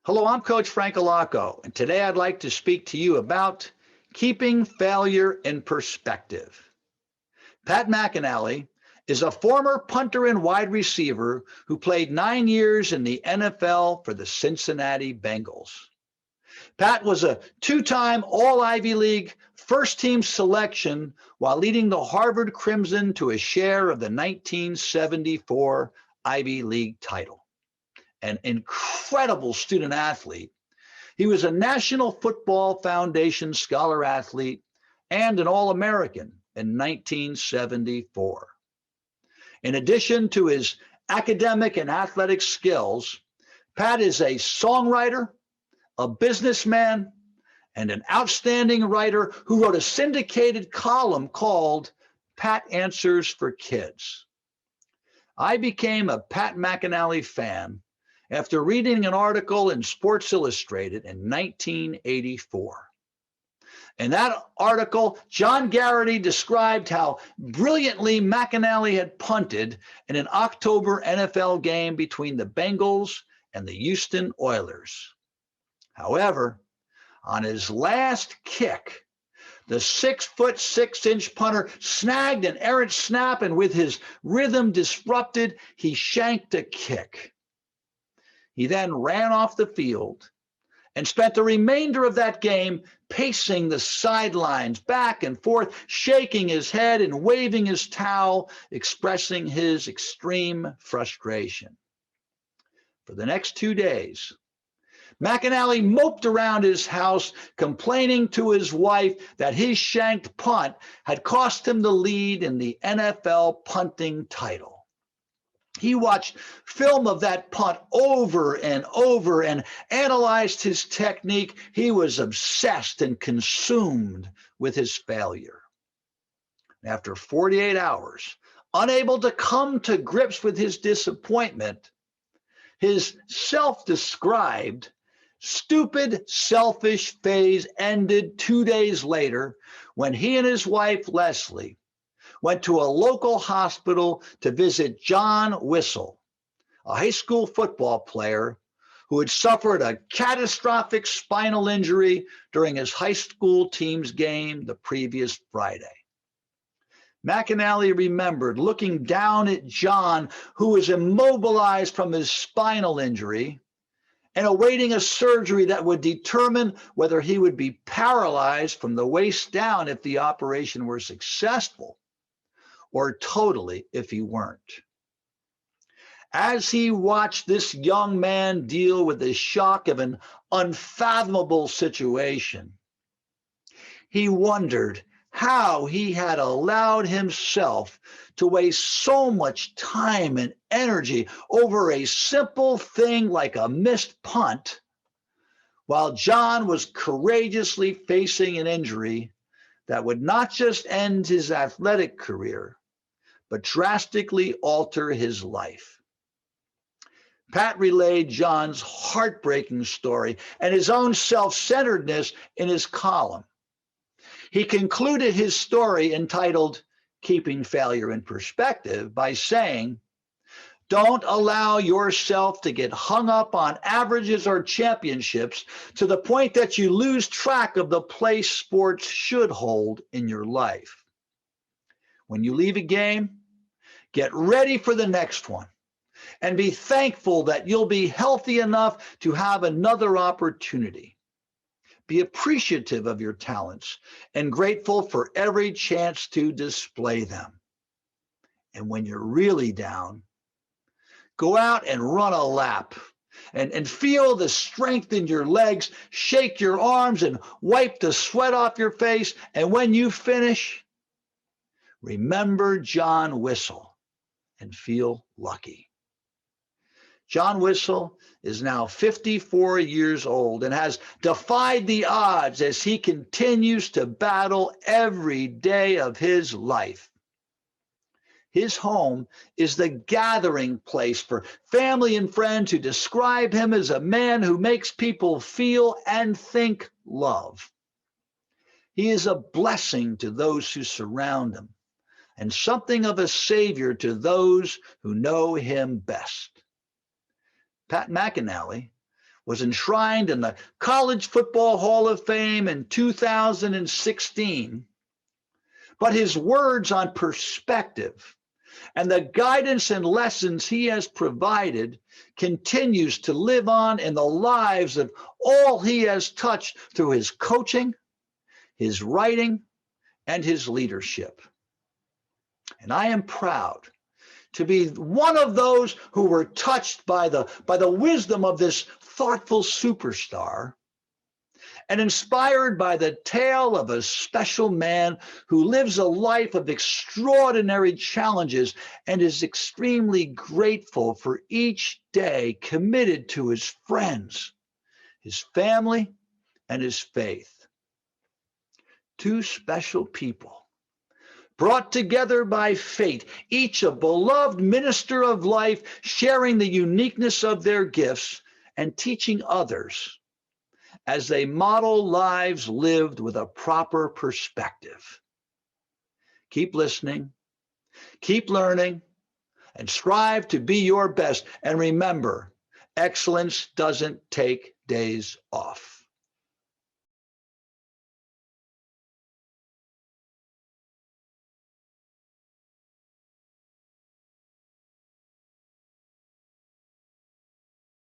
Hello, I'm Coach Frank Allocco, and today I'd like to speak to you about keeping failure in perspective. Pat McInally is a former punter and wide receiver who played 9 years in the NFL for the Cincinnati Bengals. Pat was a two-time All-Ivy League first-team selection while leading the Harvard Crimson to a share of the 1974 Ivy League title. An incredible student athlete, he was a National Football Foundation Scholar Athlete and an All-American in 1974. In addition to his academic and athletic skills, Pat is a songwriter, a businessman, and an outstanding writer who wrote a syndicated column called Pat Answers for Kids. I became a Pat McInally fan after reading an article in Sports Illustrated in 1984. In that article, John Garrity described how brilliantly McInally had punted in an October NFL game between the Bengals and the Houston Oilers. However, on his last kick, the 6'6" punter snagged an errant snap, and with his rhythm disrupted, he shanked a kick. He then ran off the field and spent the remainder of that game pacing the sidelines back and forth, shaking his head and waving his towel, expressing his extreme frustration. For the next 2 days, McInally moped around his house, complaining to his wife that his shanked punt had cost him the lead in the NFL punting title. He watched film of that punt over and over and analyzed his technique. He was obsessed and consumed with his failure. After 48 hours, unable to come to grips with his disappointment, his self-described stupid, selfish phase ended 2 days later when he and his wife, Leslie, went to a local hospital to visit John Whistle, a high school football player who had suffered a catastrophic spinal injury during his high school team's game the previous Friday. McInally remembered looking down at John, who was immobilized from his spinal injury and awaiting a surgery that would determine whether he would be paralyzed from the waist down if the operation were successful, or totally if he weren't. As he watched this young man deal with the shock of an unfathomable situation, he wondered how he had allowed himself to waste so much time and energy over a simple thing like a missed punt, while John was courageously facing an injury that would not just end his athletic career, but drastically alter his life. Pat relayed John's heartbreaking story and his own self-centeredness in his column. He concluded his story, entitled Keeping Failure in Perspective, by saying, "Don't allow yourself to get hung up on averages or championships to the point that you lose track of the place sports should hold in your life. When you leave a game, get ready for the next one and be thankful that you'll be healthy enough to have another opportunity. Be appreciative of your talents and grateful for every chance to display them. And when you're really down, go out and run a lap and feel the strength in your legs, shake your arms and wipe the sweat off your face. And when you finish, remember John Whistle and feel lucky." John Whistle is now 54 years old and has defied the odds as he continues to battle every day of his life. His home is the gathering place for family and friends who describe him as a man who makes people feel and think love. He is a blessing to those who surround him and something of a savior to those who know him best. Pat McInally was enshrined in the College Football Hall of Fame in 2016. But his words on perspective and the guidance and lessons he has provided continues to live on in the lives of all he has touched through his coaching, his writing, and his leadership. And I am proud to be one of those who were touched by the wisdom of this thoughtful superstar and inspired by the tale of a special man who lives a life of extraordinary challenges and is extremely grateful for each day, committed to his friends, his family, and his faith. Two special people brought together by fate, each a beloved minister of life, sharing the uniqueness of their gifts and teaching others as they model lives lived with a proper perspective. Keep listening, keep learning, and strive to be your best. And remember, excellence doesn't take days off.